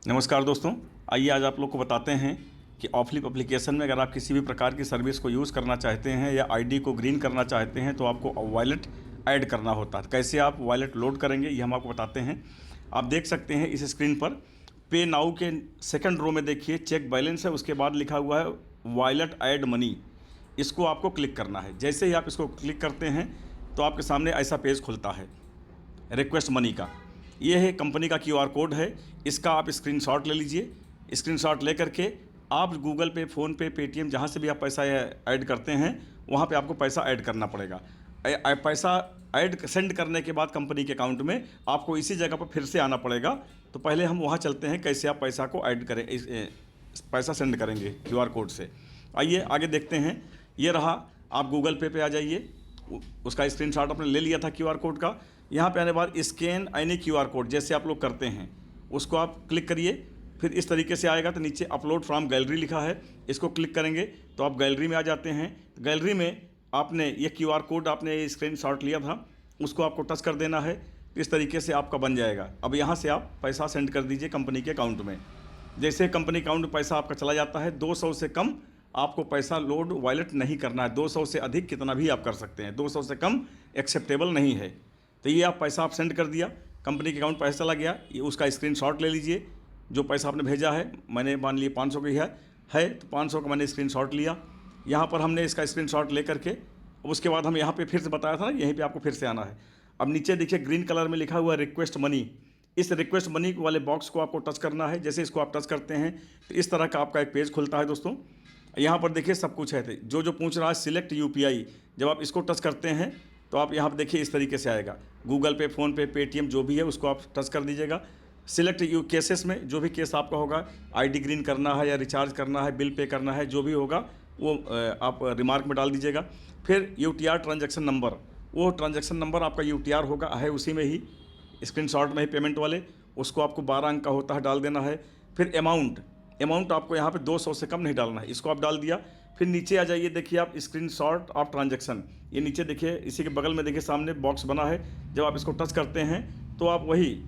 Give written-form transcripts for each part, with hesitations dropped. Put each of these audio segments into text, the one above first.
नमस्कार दोस्तों, आइए आज आप लोग को बताते हैं कि ऑफलिप एप्लीकेशन में अगर आप किसी भी प्रकार की सर्विस को यूज़ करना चाहते हैं या आईडी को ग्रीन करना चाहते हैं तो आपको वॉलेट ऐड करना होता है। कैसे आप वॉलेट लोड करेंगे ये हम आपको बताते हैं। आप देख सकते हैं इस स्क्रीन पर पे नाउ के सेकंड रो में देखिए चेक बैलेंस है, उसके बाद लिखा हुआ है वॉलेट ऐड मनी। इसको आपको क्लिक करना है। जैसे ही आप इसको क्लिक करते हैं तो आपके सामने ऐसा पेज खुलता है रिक्वेस्ट मनी का। ये है कंपनी का क्यूआर कोड है, इसका आप स्क्रीनशॉट ले लीजिए। स्क्रीनशॉट ले करके आप गूगल पे, फ़ोन पे, पेटीएम जहाँ से भी आप पैसा ऐड करते हैं वहाँ पे आपको पैसा ऐड करना पड़ेगा। पैसा ऐड सेंड करने के बाद कंपनी के अकाउंट में आपको इसी जगह पर फिर से आना पड़ेगा। तो पहले हम वहाँ चलते हैं कैसे आप पैसा को ऐड करें, पैसा सेंड करेंगे क्यूआर कोड से। आइए आगे देखते हैं। ये रहा, आप गूगल पे आ जाइए। उसका स्क्रीनशॉट आपने ले लिया था क्यूआर कोड का। यहाँ पे आने के बाद स्कैन एनी क्यूआर कोड जैसे आप लोग करते हैं उसको आप क्लिक करिए। फिर इस तरीके से आएगा तो नीचे अपलोड फ्रॉम गैलरी लिखा है, इसको क्लिक करेंगे तो आप गैलरी में आ जाते हैं। गैलरी में आपने ये क्यूआर कोड आपने स्क्रीनशॉट लिया था उसको आपको टच कर देना है। इस तरीके से आपका बन जाएगा। अब यहाँ से आप पैसा सेंड कर दीजिए कंपनी के अकाउंट में। जैसे कंपनी अकाउंट में पैसा आपका चला जाता है, 200 से कम आपको पैसा लोड वॉलेट नहीं करना है। 200 से अधिक कितना भी आप कर सकते हैं, 200 से कम एक्सेप्टेबल नहीं है। तो ये आप पैसा आप सेंड कर दिया, कंपनी के अकाउंट पैसा चला गया। ये उसका स्क्रीनशॉट ले लीजिए, जो पैसा आपने भेजा है। मैंने मान लिया 500 की है तो 500 का मैंने स्क्रीनशॉट लिया। यहाँ पर हमने इसका स्क्रीनशॉट ले करके उसके बाद हम यहाँ पे फिर से बताया था, यहीं पे आपको फिर से आना है। अब नीचे देखिए ग्रीन कलर में लिखा हुआ है रिक्वेस्ट मनी। इस रिक्वेस्ट मनी वाले बॉक्स को आपको टच करना है। जैसे इसको आप टच करते हैं तो इस तरह का आपका एक पेज खुलता है दोस्तों। यहाँ पर देखिए सब कुछ है, जो पूछ रहा है सिलेक्ट यूपीआई। जब आप इसको टच करते हैं तो आप यहाँ पर देखिए इस तरीके से आएगा। गूगल पे, फ़ोन पे, पेटीएम जो भी है उसको आप टच कर दीजिएगा। सिलेक्ट यू केसेस में जो भी केस आपका होगा, आईडी ग्रीन करना है या रिचार्ज करना है, बिल पे करना है, जो भी होगा वो आप रिमार्क में डाल दीजिएगा। फिर यूटीआर ट्रांजैक्शन नंबर, वो ट्रांजैक्शन नंबर आपका यूटीआर होगा है उसी में ही, स्क्रीनशॉट में ही पेमेंट वाले, उसको आपको 12 अंक का होता है डाल देना है। फिर अमाउंट आपको यहाँ पे 200 से कम नहीं डालना है, इसको आप डाल दिया। फिर नीचे आ जाइए, देखिए आप स्क्रीनशॉट ऑफ ट्रांजैक्शन, ये नीचे देखिए इसी के बगल में देखिए सामने बॉक्स बना है। जब आप इसको टच करते हैं तो आप वही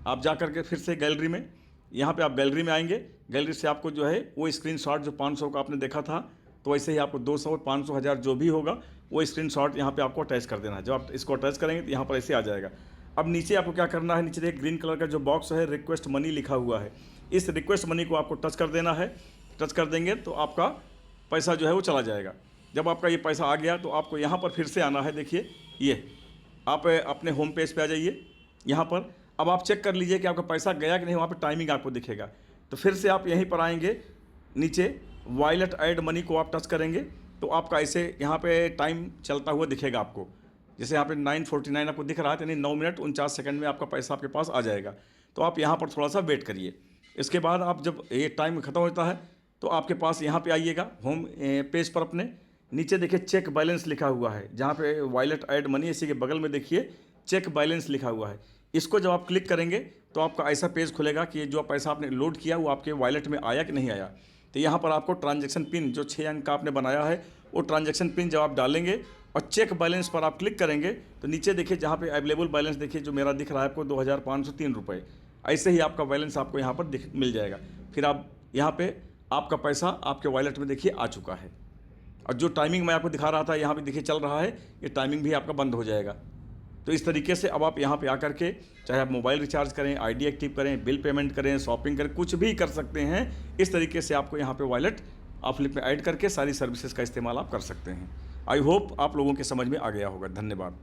आप जा करके फिर से गैलरी में, यहाँ पे आप गैलरी में आएंगे। गैलरी से आपको जो है वो स्क्रीनशॉट जो 500 का आपने देखा था, तो वैसे ही आपको 200, 500, 1000 जो भी होगा वो स्क्रीनशॉट यहाँ पे आपको अटैच कर देना है। जब आप इसको अटैच करेंगे तो यहाँ पर ऐसे आ जाएगा। अब नीचे आपको क्या करना है, नीचे देखिए ग्रीन कलर का जो बॉक्स है रिक्वेस्ट मनी लिखा हुआ है, इस रिक्वेस्ट मनी को आपको टच कर देना है। टच कर देंगे तो आपका पैसा जो है वो चला जाएगा। जब आपका ये पैसा आ गया तो आपको यहाँ पर फिर से आना है। देखिए ये आप अपने होम पेज पे आ जाइए। यहाँ पर अब आप चेक कर लीजिए कि आपका पैसा गया कि नहीं, वहाँ पर टाइमिंग आपको दिखेगा। तो फिर से आप यहीं पर आएंगे, नीचे वॉलेट ऐड मनी को आप टच करेंगे तो आपका ऐसे यहाँ पे टाइम चलता हुआ दिखेगा आपको। जैसे यहाँ पे 9:49 आपको दिख रहा है, यानी 9 मिनट 49 सेकंड में आपका पैसा आपके पास आ जाएगा। तो आप यहाँ पर थोड़ा सा वेट करिए। इसके बाद आप जब ये टाइम ख़त्म होता है तो आपके पास यहाँ पे आइएगा होम पेज पर। अपने नीचे देखिए चेक बैलेंस लिखा हुआ है, जहाँ पे वॉलेट ऐड मनी, इसी के बगल में देखिए चेक बैलेंस लिखा हुआ है। इसको जब आप क्लिक करेंगे तो आपका ऐसा पेज खुलेगा कि जो पैसा आपने लोड किया वो आपके वॉलेट में आया कि नहीं आया। तो यहाँ पर आपको ट्रांजैक्शन पिन जो 6 अंक का आपने बनाया है वो ट्रांजैक्शन पिन जब आप डालेंगे और चेक बैलेंस पर आप क्लिक करेंगे तो नीचे देखिए जहाँ पे अवेलेबल बैलेंस देखिए जो मेरा दिख रहा है आपको 2503 रुपये। ऐसे ही आपका बैलेंस आपको यहाँ पर मिल जाएगा। फिर आप यहाँ पे आपका पैसा आपके वॉलेट में देखिए आ चुका है। और जो टाइमिंग मैं आपको दिखा रहा था यहाँ पे देखिए चल रहा है, ये टाइमिंग भी आपका बंद हो जाएगा। तो इस तरीके से अब आप यहाँ पे आकर के चाहे आप मोबाइल रिचार्ज करें, आईडी एक्टिव करें, बिल पेमेंट करें, शॉपिंग करें, कुछ भी कर सकते हैं। इस तरीके से आपको यहाँ पे वॉलेट ऑफलिप में ऐड करके सारी सर्विसेज का इस्तेमाल आप कर सकते हैं। आई होप आप लोगों के समझ में आ गया होगा। धन्यवाद।